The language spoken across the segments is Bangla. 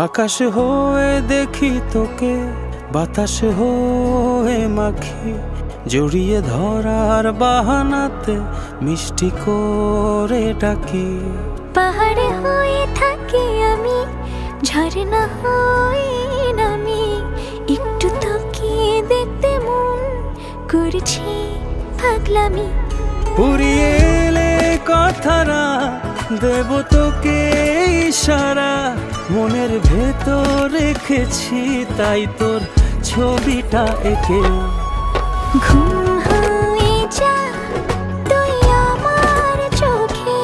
আকাশ হয়ে দেখি তোকে, বাতাস হয়ে মাখি, জড়িয়ে ধরার বাহানাতে মিষ্টি করে ডাকি। পাহাড়ে হয়ে থাকি আমি, ঝর্ণা হয়ে নামি, একটু তাকিয়ে দেখতে মন করছি পাগলামি। পুরিয়ে এলে কথারা দেব তোকে ইশারা, মনের ভেতর রেখেছি তাই তোর ছবিটা এঁকে। ঘুম হয়ে যা তুই আমার চোখে,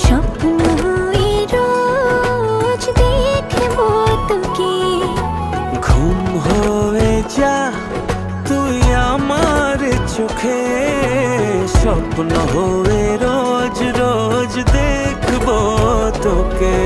স্বপ্ন হয়ে রোজ দেখবো তোকে। ঘুম হয়ে যা তুই আমার চোখে, স্বপ্ন হয়ে রোজ রোজ দেখবো তোকে।